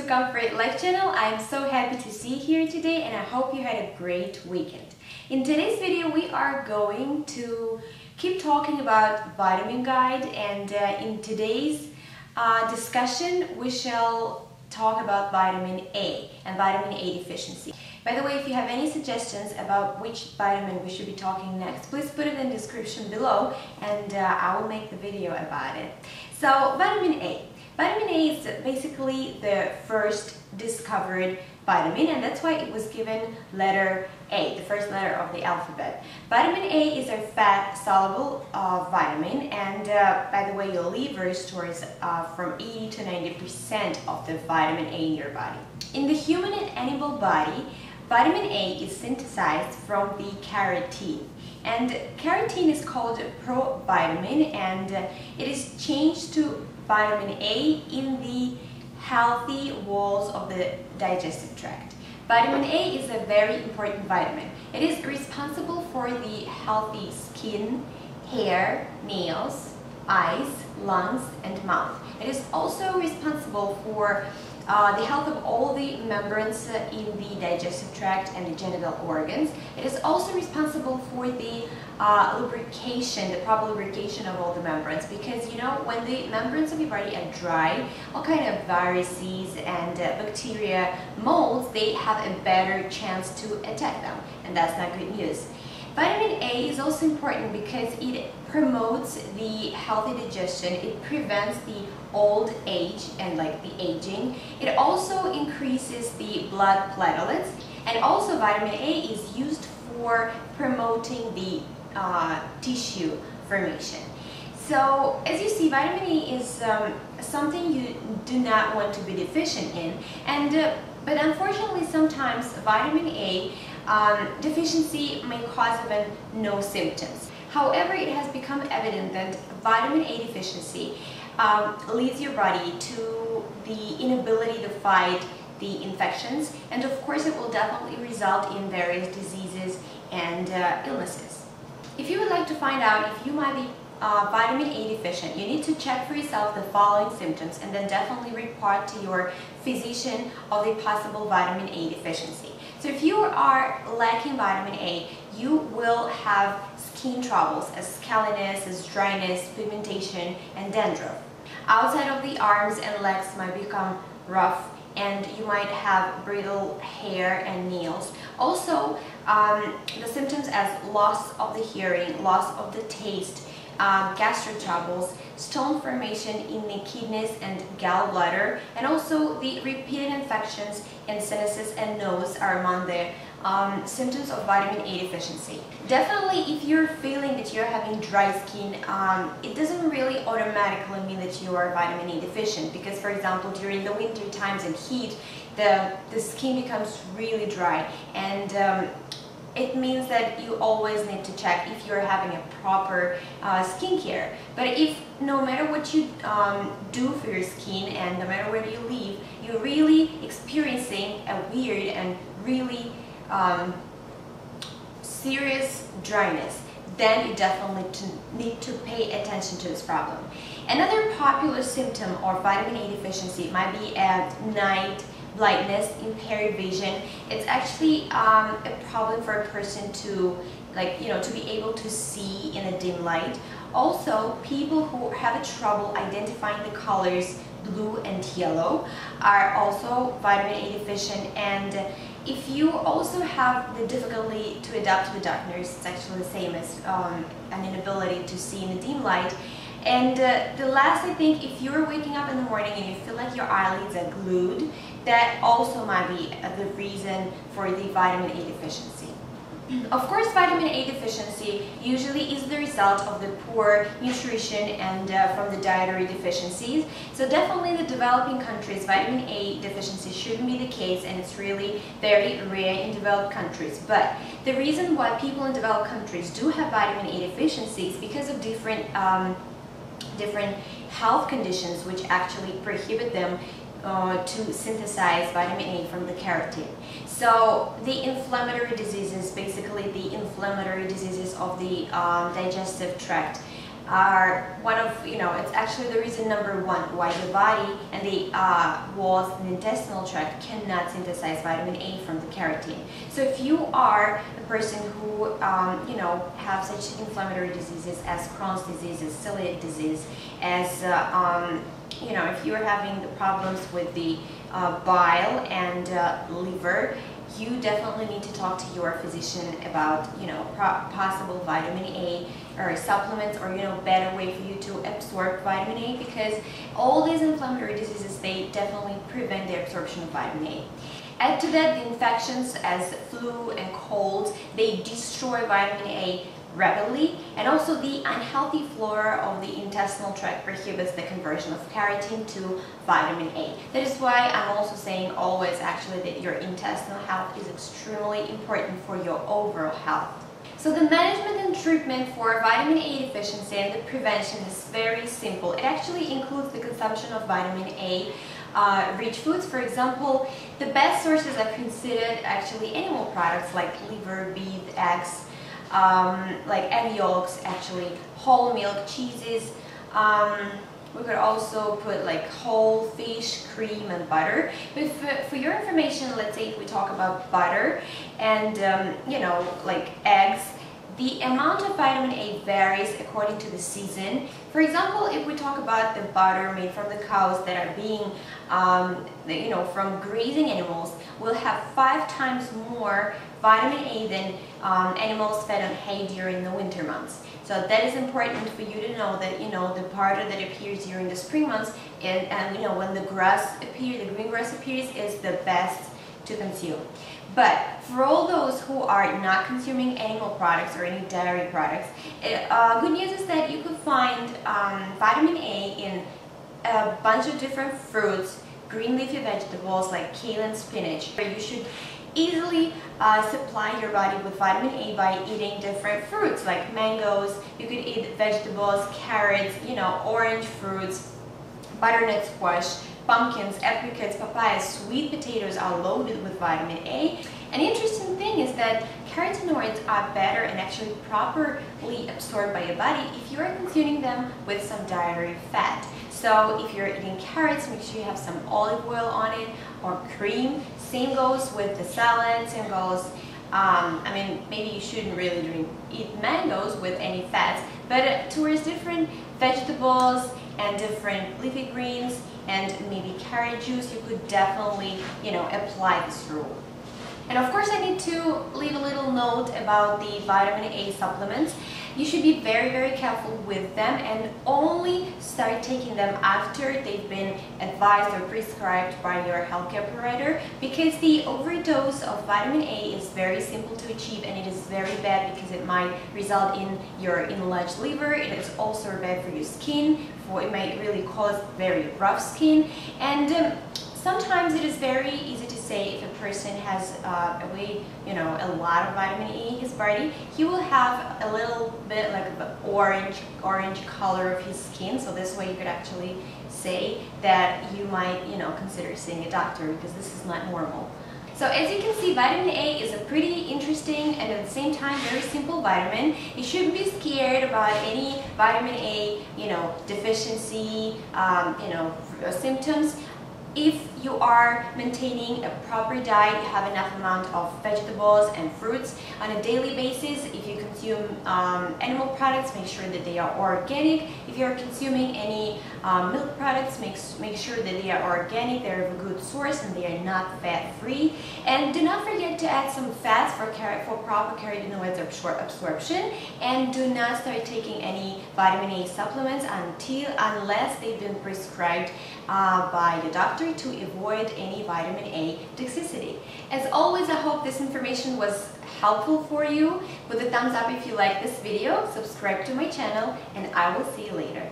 Comfort Life Channel. I am so happy to see you here today and I hope you had a great weekend. In today's video we are going to keep talking about vitamin guide, and in today's discussion we shall talk about vitamin A and vitamin A deficiency. By the way, if you have any suggestions about which vitamin we should be talking next, please put it in the description below and I will make the video about it. So vitamin A. Vitamin A is basically the first discovered vitamin, and that's why it was given letter A, the first letter of the alphabet. Vitamin A is a fat-soluble vitamin, and by the way, your liver stores from 80 to 90% of the vitamin A in your body. In the human and animal body, vitamin A is synthesized from the carotene. And carotene is called a provitamin, and it is changed to vitamin A in the healthy walls of the digestive tract. Vitamin A is a very important vitamin. It is responsible for the healthy skin, hair, nails, eyes, lungs, and mouth. It is also responsible for the health of all the membranes in the digestive tract and the genital organs. It is also responsible for the lubrication, the proper lubrication of all the membranes, because you know, when the membranes of your body are dry, all kind of viruses and bacteria, molds, they have a better chance to attack them, and that's not good news. Vitamin A is also important because it promotes the healthy digestion, it prevents the old age and like the aging. It also increases the blood platelets, and also vitamin A is used for promoting the tissue formation. So as you see, vitamin A is something you do not want to be deficient in, and but unfortunately sometimes vitamin A deficiency may cause even no symptoms. However, it has become evident that vitamin A deficiency leads your body to the inability to fight the infections, and of course it will definitely result in various diseases and illnesses. If you would like to find out if you might be vitamin A deficient, you need to check for yourself the following symptoms and then definitely report to your physician of the possible vitamin A deficiency. So if you are lacking vitamin A, you will have skin troubles as scaliness, as dryness, pigmentation, and dandruff. Outside of the arms and legs might become rough, and you might have brittle hair and nails. Also, the symptoms as loss of the hearing, loss of the taste, gastric troubles, stone formation in the kidneys and gallbladder, and also the repeated infections in sinuses and nose are among the symptoms of vitamin A deficiency. Definitely, if you're feeling that you're having dry skin, it doesn't really automatically mean that you are vitamin A deficient, because for example during the winter times and heat, the skin becomes really dry, and it means that you always need to check if you're having a proper skincare. But if no matter what you do for your skin and no matter where you live, you're really experiencing a weird and really serious dryness, then you definitely need to pay attention to this problem. Another popular symptom of vitamin A deficiency might be night blindness, impaired vision. It's actually a problem for a person to, to be able to see in a dim light. Also, people who have trouble identifying the colors blue and yellow are also vitamin A deficient, and if you also have the difficulty to adapt to the darkness, it's actually the same as an inability to see in a dim light. And the last, I think, if you're waking up in the morning and you feel like your eyelids are glued, that also might be the reason for the vitamin A deficiency. Of course, vitamin A deficiency usually is the result of the poor nutrition and from the dietary deficiencies. So definitely in the developing countries, vitamin A deficiency shouldn't be the case, and it's really very rare in developed countries. But the reason why people in developed countries do have vitamin A deficiency is because of different health conditions which actually prohibit them to synthesize vitamin A from the carotene. So the inflammatory diseases, basically the inflammatory diseases of the digestive tract, are one of, it's actually the reason number one why the body and the walls and the intestinal tract cannot synthesize vitamin A from the carotene. So if you are a person who, have such inflammatory diseases as Crohn's disease, as celiac disease, as, if you're having the problems with the bile and liver, you definitely need to talk to your physician about, possible vitamin A or supplements, or, better way for you to absorb vitamin A, because all these inflammatory diseases, they definitely prevent the absorption of vitamin A. Add to that the infections as flu and colds, they destroy vitamin A rapidly, and also the unhealthy flora of the intestinal tract prohibits the conversion of carotene to vitamin A. That is why I'm also saying always actually that your intestinal health is extremely important for your overall health. So the management and treatment for vitamin A deficiency and the prevention is very simple. It actually includes the consumption of vitamin A rich foods. For example, the best sources are considered actually animal products like liver, beef, eggs, like egg yolks, actually whole milk, cheeses. We could also put like whole fish, cream, and butter. But for your information, let's say if we talk about butter and like eggs, the amount of vitamin A varies according to the season. For example, if we talk about the butter made from the cows that are being, from grazing animals, will have 5 times more vitamin A than animals fed on hay during the winter months. So that is important for you to know that, the butter that appears during the spring months and when the grass appears, the green grass appears, is the best to consume. But for all those who are not consuming animal products or any dairy products, good news is that you could find vitamin A in a bunch of different fruits, green leafy vegetables like kale and spinach. You should easily supply your body with vitamin A by eating different fruits like mangoes. You could eat vegetables, carrots, orange fruits, butternut squash, pumpkins, apricots, papayas, sweet potatoes are loaded with vitamin A. An interesting thing is that carotenoids are better and actually properly absorbed by your body if you are consuming them with some dietary fat. So if you're eating carrots, make sure you have some olive oil on it or cream. Same goes with the salad, same goes, maybe you shouldn't really eat mangoes with any fats, but towards different vegetables and different leafy greens and maybe carrot juice, you could definitely, apply this rule. And of course, I need to leave a little note about the vitamin A supplements. You should be very, very careful with them and only start taking them after they've been advised or prescribed by your healthcare provider, because the overdose of vitamin A is very simple to achieve and it is very bad because it might result in your enlarged liver. It is also bad for your skin, it might really cause very rough skin, and sometimes it is very easy to say if a person has a lot of vitamin A in his body, he will have a little bit like the orange color of his skin. So this way you could actually say that you might, consider seeing a doctor, because this is not normal. So as you can see, vitamin A is a pretty interesting and at the same time very simple vitamin. You shouldn't be scared about any vitamin A, deficiency, symptoms. If you are maintaining a proper diet, you have enough amount of vegetables and fruits on a daily basis. If you consume animal products, make sure that they are organic. If you're consuming any milk products, make sure that they are organic, they're of a good source, and they are not fat-free. And do not forget to add some fats for proper carotenoids absorption. And do not start taking any vitamin A supplements unless they've been prescribed by the doctor, to avoid any vitamin A toxicity. As always, I hope this information was helpful for you. With a thumbs up if you like this video, subscribe to my channel, and I will see you later.